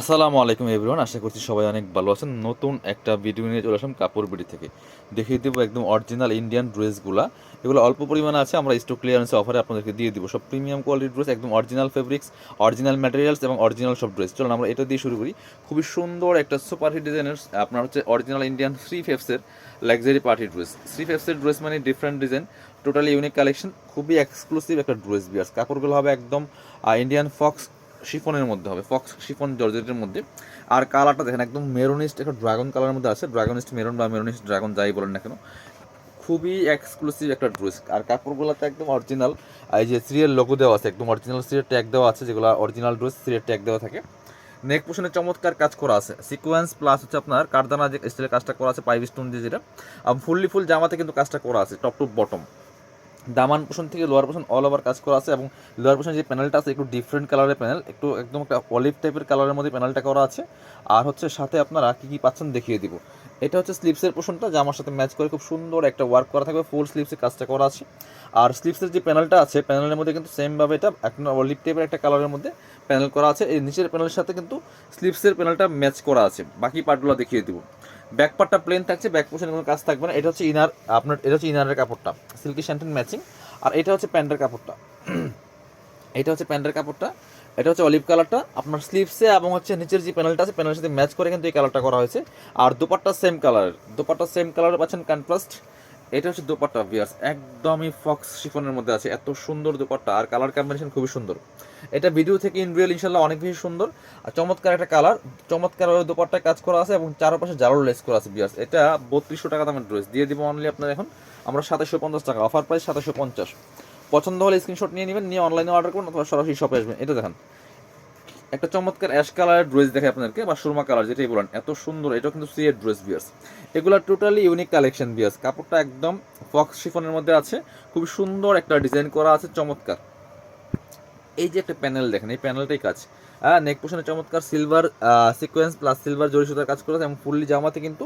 আসসালামু আলাইকুম এভরিওয়ান, আশা করছি সবাই অনেক ভালো আছেন। নতুন একটা ভিডিও নিয়ে চলে আসলাম কাপড় বিডি থেকে। দেখিয়ে দেবো একদম অরিজিনাল ইন্ডিয়ান ড্রেসগুলা। এগুলো অল্প পরিমাণে আছে, আমরা স্টক ক্লিয়ারেন্সে অফারে আপনাদেরকে দিয়ে দিব। সব প্রিমিয়াম কোয়ালিটির ড্রেস, একদম অরিজিনাল ফেব্রিক্স, অরিজিনাল ম্যাটেরিয়ালস এবং অরিজিনাল সব ড্রেস। চলুন আমরা এটা দিয়ে শুরু করি। খুবই সুন্দর একটা সুপার হিট ডিজাইনের আপনার হচ্ছে অরিজিনাল ইন্ডিয়ান থ্রি ফেপসের লাক্সারি পার্টি ড্রেস। থ্রি ফেপসের ড্রেস মানে different design, totally unique collection, খুবই এক্সক্লুসিভ একটা ড্রেস বিয়ার্স। কাপড়গুলো হবে একদম ইন্ডিয়ান ফক্স শিফনের মধ্যে হবে, ফক্স শিফন জর্জেটের মধ্যে। আর কালারটা দেখেন একদম মেরুনিস্ট একটা ড্রাগন কালারের মধ্যে আছে, ড্রাগনিস্ট মেরুন বা মেরুনিস্ট ড্রাগন যাই বলেন না কেন, খুবই এক্সক্লুসিভ একটা ড্রেস। আর কাপড়গুলোতে একদম অরিজিনাল, এই যে সিরিয়াল লোগো দেওয়া আছে, একদম অরিজিনাল সিরিয়াল ট্যাগ দেওয়া আছে, যেগুলো অরিজিনাল ড্রেস সিরিয়াল ট্যাগ দেওয়া থাকে। নেক পোশনে চমৎকার কাজ করা আছে, সিকোয়েন্স প্লাস হচ্ছে আপনার কারদানা যে স্টাইলের কাজটা করা আছে, পাইভ স্টোন দিয়ে, যেটা ফুললি ফুল জামাতে কিন্তু কাজটা করা আছে টপ টু বটম। দামান পোষণ থেকে লোয়ার পোষণ অল ওভার কাজ করা আছে, এবং লোয়ার পোষণে যে প্যানেলটা আছে একটু ডিফারেন্ট কালারের প্যানেল, একটু একদম একটা অলিভ টাইপের কালারের মধ্যে প্যানেলটা করা আছে। আর হচ্ছে সাথে আপনারা কী কী পাচ্ছেন দেখিয়ে দিব। এটা হচ্ছে স্লিপসের পোষণটা, জামার সাথে ম্যাচ করে খুব সুন্দর একটা ওয়ার্ক করা থাকবে, ফুল স্লিপসে কাজটা করা আছে। আর স্লিপসের যে প্যানেলটা আছে, প্যানেলের মধ্যে কিন্তু সেমভাবে এটা একটা অলিভ টাইপের একটা কালারের মধ্যে প্যানেল করা আছে। এই নিচের প্যানেলের সাথে কিন্তু স্লিপসের প্যানেলটা ম্যাচ করা আছে। বাকি পার্টগুলো দেখিয়ে দিব। ব্যাক পার্টটা প্লেন থাকছে, ব্যাক পোর্শনে কোনো কাজ থাকবে না। এটা হচ্ছে ইনার, আপনার এটা হচ্ছে ইনারের কাপড়টা, সিল্কি শ্যান্টেন ম্যাচিং। আর এটা হচ্ছে প্যান্টের কাপড়টা, এটা হচ্ছে প্যান্টের কাপড়টা, এটা হচ্ছে অলিভ কালারটা আপনার স্লিভসে, এবং হচ্ছে নিচের যে প্যানেলটা আছে প্যানেলের সাথে ম্যাচ করে কিন্তু এই কালারটা করা হয়েছে। আর দোপাট্টা সেম কালারের, দোপাট্টা সেম কালারের পাচ্ছেন কন্ট্রাস্ট। এটা হচ্ছে দোপাট্টা ভিয়ার্স, একদমই ফক্স শিফনের মধ্যে আছে, এত সুন্দর দোপাট্টা, আর কালার কম্বিনেশন খুবই সুন্দর। এটা ভিডিও থেকে ইন রিয়েল ইনশাল্লাহ অনেক বেশি সুন্দর। আর চমৎকার একটা কালার, চমৎকার ওই দোপাট্টায় কাজ করা আছে, এবং চারপাশে জারোর লেস করা আছে ভিয়ার্স। এটা 3200 টাকা দামের ড্রেস দিয়ে দিব অনলি আপনার এখন আমরা 2750 টাকা, অফার প্রাইস 2750। পছন্দ হলে স্ক্রিনশট নিয়ে নেবেন, নিয়ে অনলাইনে অর্ডার করুন অথবা সরাসরি শপে আসবেন। এটা দেখেন একটা চমৎকার অ্যাশ কালারের ড্রেস দেখে আপনাদেরকে, বা সুরমা কালার যেটাই বলেন, এত সুন্দর। এটা কিন্তু সিএর ড্রেস বিয়ার্স, এগুলো টোটালি ইউনিক কালেকশন বিয়ার্স। কাপড়টা একদম ফক্স শিফনের মধ্যে আছে, খুবই সুন্দর একটা ডিজাইন করা আছে, চমৎকার। এই যে একটা প্যানেল দেখেন, এই প্যানেলটাই কাজ, নেক পোশনে চমৎকার সিলভার সিকোয়েন্স প্লাস সিলভার জরি সুতার কাজ করা আছে, এবং ফুললি জামাতে কিন্তু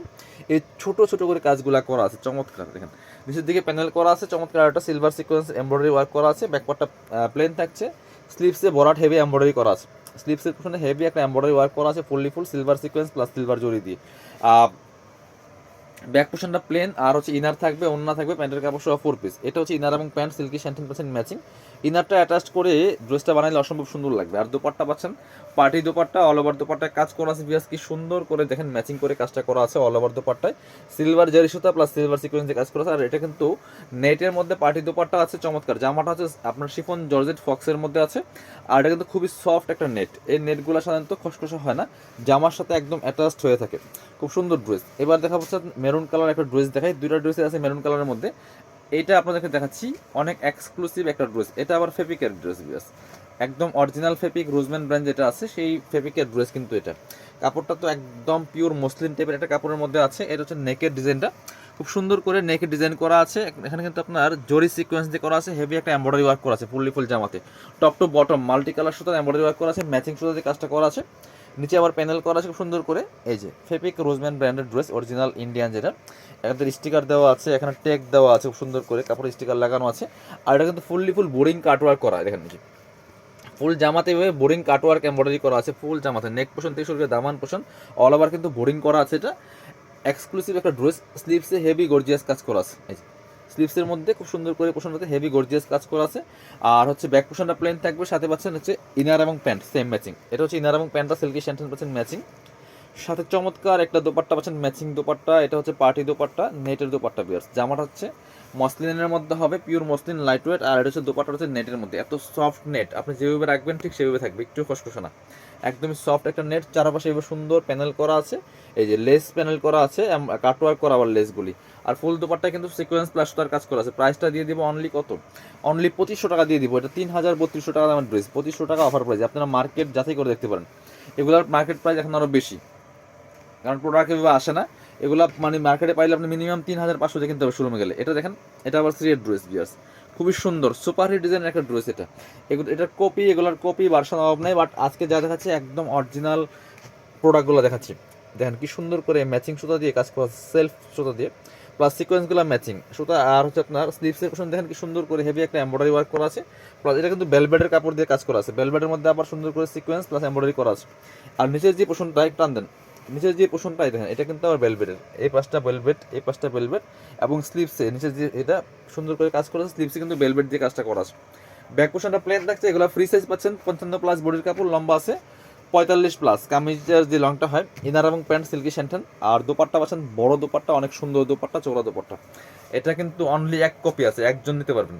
এই ছোট ছোট করে কাজগুলো করা আছে, চমৎকার। দেখেন নিচের দিকে প্যানেল করা আছে, চমৎকার একটা সিলভার সিকোয়েন্স এমব্রয়ডারি ওয়ার্ক করা আছে। ব্যাকপার্টটা প্লেন থাকছে, স্লিভসে বরাট হেভি এমব্রয়ডারি করা আছে, স্লিভসের পোশনে হেভি একটা এমব্রয়ডারি ওয়ার্ক করা আছে, fully full silver sequence plus silver জরি দিয়ে। ব্যাক পোর্শনটা প্লেন, আর হচ্ছে ইনার থাকবে, ওন্না থাকবে, প্যান্টের কাপড় সহ 4 পিস। এটা হচ্ছে ইনার এবং প্যান্ট সিল্কি 17% ম্যাচিং। ইনারটা অ্যাটাচ করে ড্রেসটা বানাইলে অসম্ভব সুন্দর লাগবে। আর দোপাট্টা পাচ্ছেন পার্টি দোপাট্টা, অল ওভার দোপাট্টায় কাজ করা আছে বিয়াস, কি সুন্দর করে দেখেন ম্যাচিং করে কাজটা করা আছে অল ওভার দোপাট্টায়, সিলভার জারি সুতা প্লাস সিলভার সিকোয়েন্সে কাজ করা আছে। আর এটা কিন্তু নেটের মধ্যে পার্টি দোপাট্টা আছে, চমৎকার। জামাটা হচ্ছে আপনার শিফন জর্জেট ফক্সের মধ্যে আছে, আর এটা কিন্তু খুবই সফট একটা নেট। এই নেটগুলো সাধারণত খসখসে হয় না, জামার সাথে একদম অ্যাটাচড হয়ে থাকে, খুব সুন্দর ড্রেস। এবার দেখা হচ্ছে মেরুন কালার একটা ড্রেস দেখাই, দুইটা ড্রেসে আছে মেরুন কালারের মধ্যে। এইটা আপনাদেরকে দেখাচ্ছি, অনেক এক্সক্লুসিভ একটা ড্রেস। এটা আবার ফেব্রিকের ড্রেস বিয়াস, একদম অরিজিনাল ফেব্রিক, রোজম্যান ব্র্যান্ড যেটা আছে সেই ফেব্রিকের ড্রেস কিন্তু এটা। কাপড়টা তো একদম পিওর মসলিন টাইপের একটা কাপড়ের মধ্যে আছে। এটা হচ্ছে নেকের ডিজাইনটা, খুব সুন্দর করে নেকের ডিজাইন করা আছে। এখানে কিন্তু আপনার জরি সিকোয়েন্স দিয়ে করা আছে, হেভি একটা এমব্রয়ডারি ওয়ার্ক করা আছে ফুললি ফুল জামাতে, top to bottom multi colour সুতার এমব্রয়ডারি ওয়ার্ক করা আছে, ম্যাচিং সুতা দিয়ে কাজটা করা আছে। নিচে আবার প্যানেল করা আছে খুব সুন্দর করে। এই যে ফেব্রিক রোজম্যান ব্র্যান্ডের ড্রেস, অরিজিনাল ইন্ডিয়ান যেটা। এখানে স্টিকার দেওয়া আছে, এখানে ট্যাগ দেওয়া আছে খুব সুন্দর করে, কাপড় স্টিকার লাগানো আছে। আর এটা কিন্তু ফুললি ফুল বোরিং কাটওয়ার্ক করা, দেখেন নিচে ফুল জামাতে এভাবে বোরিং কাটওয়ার্ক এমব্রয়ডারি করা আছে ফুল জামাতে, নেক পোশন থেকে শুরু করে দামান পোশন অল ওভার কিন্তু বোরিং করা আছে। এটা এক্সক্লুসিভ একটা ড্রেস, স্লিভসে হেভি গর্জিয়াস কাজ করা আছে। এই যে স্লিভসের মধ্যে খুব সুন্দর করে পোশনটাতে হেভি গর্জিয়াস কাজ করা আছে। আর হচ্ছে ব্যাক পোশনটা প্লেন থাকবে, সাথে পাচ্ছেন হচ্ছে ইনার এবং প্যান্ট সেম ম্যাচিং। এটা হচ্ছে ইনার এবং প্যান্টটা সিল্কি 17% ম্যাচিং, সাথে চমৎকার একটা দোপাট্টা পাচ্ছেন ম্যাচিং দোপাট্টা। এটা হচ্ছে পার্টি দোপাট্টা, নেটের দোপাট্টা বিয়ার্স। জামাটা হচ্ছে মসলিনের মধ্যে হবে, পিওর মসলিন লাইট ওয়েট। আর এটা হচ্ছে দোপাট্টা হচ্ছে নেটের মধ্যে, এত সফট নেট, আপনি যেভাবে রাখবেন ঠিক সেভাবে থাকবে, একটু খসখসে না, একদমই সফট একটা নেট। চারপাশে এবার সুন্দর প্যানেল করা আছে, এই যে লেস প্যানেল করা আছে, কাটওয়ার্ক করা আবার লেসগুলি। আর ফুল দোপাট্টা কিন্তু সিকোয়েন্স প্লাস তার কাজ করা আছে। প্রাইসটা দিয়ে দিব অনলি কত, অনলি 2500 টাকা দিয়ে দিব। এটা 3200 টাকা দামের ড্রেস, 2500 টাকা অফার প্রাইস। আপনারা মার্কেট যাচাই করে দেখতে পারেন, এগুলোর মার্কেট প্রাইস এখন আরও বেশি, কারণ প্রোডাক্ট এভাবে আসে না। এগুলো মানে মার্কেটে পাইলে আপনি মিনিমাম 3500 দিয়ে কিনতে হবে শোরুমে গেলে। এটা দেখেন, এটা আবার সিরিয়ার ড্রেস বিয়ার্স, খুবই সুন্দর সুপার হিট ডিজাইনের একটা ড্রেস। এটা এগুলো এটার কপি, এগুলোর কপি ভার্সন অভাব নেই, বাট আজকে যা দেখাচ্ছে একদম অরিজিনাল প্রোডাক্টগুলো দেখাচ্ছি। দেখেন কি সুন্দর করে ম্যাচিং সুতা দিয়ে কাজ করা, সেলফ সুতা দিয়ে প্লাস সিকোয়েন্সগুলো ম্যাচিং সুতা। আর হচ্ছে আপনার স্লিভসের পোর্শন দেখেন কি সুন্দর করে হেভি একটা এমব্রয়ডারি ওয়ার্ক করা আছে, প্লাস এটা কিন্তু বেলভেটের কাপড় দিয়ে কাজ করা আছে, বেলভেটের মধ্যে আবার সুন্দর করে সিকোয়েন্স প্লাস এমব্রয়ডারি করা আছে। আর নিচের যে পোর্শনটা একটু টান দেন, নিচের যে পোর্শনটাই দেখেন এটা কিন্তু আবার বেলভেটের, এই পাশটা বেলভেট এই পাশটা বেলভেট, এবং স্লিভসে নিচে যে এটা সুন্দর করে কাজ করা আছে, স্লিভসে কিন্তু বেলভেট দিয়ে কাজটা করা আছে। ব্যাক পোর্শনটা প্লেন থাকছে, এগুলো ফ্রি সাইজ পাচ্ছেন 55+ বডির কাপড়, লম্বা আছে 45+। কামিজের যে লংটা হয় ইনার এবং প্যান্ট সিল্কি স্যান্টেন। আর দোপাট্টা পাচ্ছেন বড় দোপাট্টা, অনেক সুন্দর দোপাট্টা, চওড়া দোপাট্টা। এটা কিন্তু অনলি এক কপি আছে, একজন নিতে পারবেন।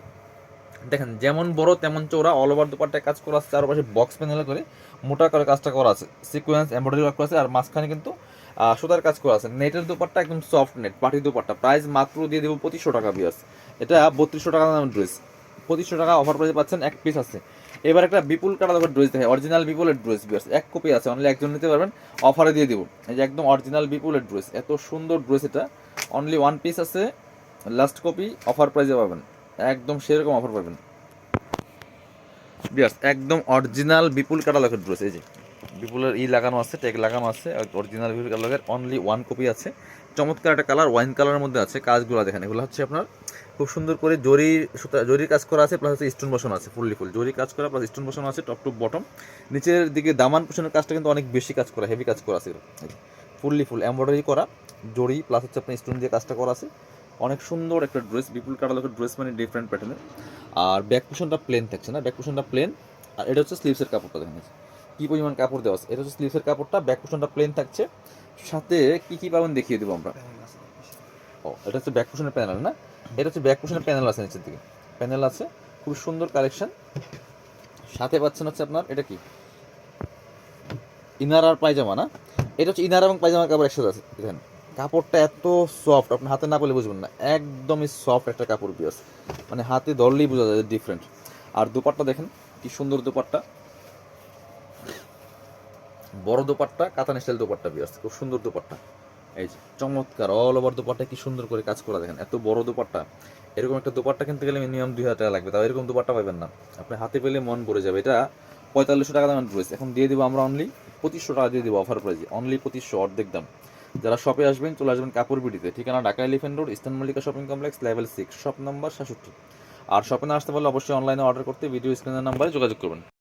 দেখেন যেমন বড় তেমন চওড়া, অল ওভার দোপাট্টায় কাজ করা আছে, চারপাশে বক্স প্যানেল করে মোটা করে কাজটা করা আছে, সিকোয়েন্স এমব্রয়ডারি ওয়ার্ক করা আছে, আর মাঝখানে কিন্তু সুতার কাজ করা আছে। নেটের দোপাট্টা একদম সফট নেট পাটি দোপাট্টা, প্রাইস মাত্র দিয়ে দেবো 2500 টাকা বিয়ার্স। এটা 3200 টাকা দামের ড্রেস, 2500 টাকা অফার প্রাইসে পাচ্ছেন, এক পিস আছে। এবার একটা বিপুল কাটা দেখো ড্রেস দেখে, অরিজিনাল বিপুলের ড্রেস বিয়ার্স, এক কপি আছে, অনলি একজন নিতে পারবেন, অফারে দিয়ে দেবো। এই যে একদম অরিজিনাল বিপুলের ড্রেস, এত সুন্দর ড্রেস, এটা অনলি ওয়ান পিস আছে, লাস্ট কপি, অফার প্রাইসে পাবেন, একদম সেরকম অফার পাবেন বিয়ার্স। একদম অরিজিনাল বিপুল কাটালগের ড্রেস, এই যে বিপুলের লাগানো আছে, ট্যাগ লাগানো আছে, অরিজিনাল বিপুল কাটালগের অনলি ওয়ান কপি আছে। চমৎকার একটা কালার, ওয়াইন কালারের মধ্যে আছে। কাজগুলো দেখেন, এগুলো হচ্ছে আপনার খুব সুন্দর করে জরির কাজ করা আছে, প্লাস হচ্ছে স্টোন বসানো আছে, ফুল জরি কাজ করা প্লাস স্টোন বসানো আছে টপ টু বটম। নিচের দিকে দামান পোষণের কাজটা কিন্তু অনেক বেশি কাজ করা, হেভি কাজ করা আছে, ফুল এমব্রয়ডারি করা জরি প্লাস হচ্ছে আপনার স্টোন দিয়ে কাজটা করা আছে। অনেক সুন্দর একটা ড্রেস, বিপুল কাটালগের ড্রেস, মানে ডিফারেন্ট প্যাটার্নের। আর ব্যাক পোর্শনটা প্লেন থাকছে না, ব্যাক পোর্শনটা প্লেন। আর এটা হচ্ছে স্লিভসের কাপড়টা, দেখেন কি পরিমাণ কাপড় দেওয়া আছে, এটা হচ্ছে স্লিভসের কাপড়টা, ব্যাক পোর্শনটা প্লেন থাকছে। সাথে কি কি পাবেন দেখিয়ে দেবো আমরা। ও এটা হচ্ছে ব্যাক পোর্শনের প্যানেল না, এটা হচ্ছে ব্যাক পোর্শনের প্যানেল আছে, নিচের দিকে প্যানেল আছে, খুব সুন্দর কালেকশন। সাথে পাচ্ছেন হচ্ছে আপনার এটা কি ইনার আর পায়জামা না, এটা হচ্ছে ইনার এবং পায়জামার কাপড় একসাথে আছে। দেখেন কাপড়টা এত সফট, আপনি হাতে না পেলে বুঝবেন না, একদমই সফট একটা কাপড় পিস, মানে হাতে ধরলেই বোঝা যায় ডিফারেন্ট। আর দোপাট্টা দেখেন কি সুন্দর দোপাট্টা, বড় দোপাট্টা, কাতান স্টাইল দোপাট্টা পিস, খুব সুন্দর দোপাট্টা। এই যে চমৎকার অল ওভার দোপাট্টা কি সুন্দর করে কাজ করা, দেখেন এত বড় দোপাট্টা। এরকম একটা দোপাট্টা কিনতে গেলে মিনিমাম 2000 টাকা লাগবে, তাও এরকম দোপাট্টা পাবেন না, আপনি হাতে পেলে মন ভরে যাবে। এটা 4500 টাকা দামের ড্রেস, এখন দিয়ে দেবো আমরা অনলি 2500 টাকা দিয়ে দেবো অফার প্রাইসে, অনলি 2500, অর্ধেক দাম। যারা শপে আসবেন চলে আসবেন কাপড় বিডিতে, ঠিকানা Dhaka elephant road, eastern Mallika shopping complex, level 6, shop number 67। আর শপে না আসতে পারলে অবশ্যই অনলাইনে অর্ডার করতে ভিডিও স্ক্রিনের নাম্বারে যোগাযোগ করবেন।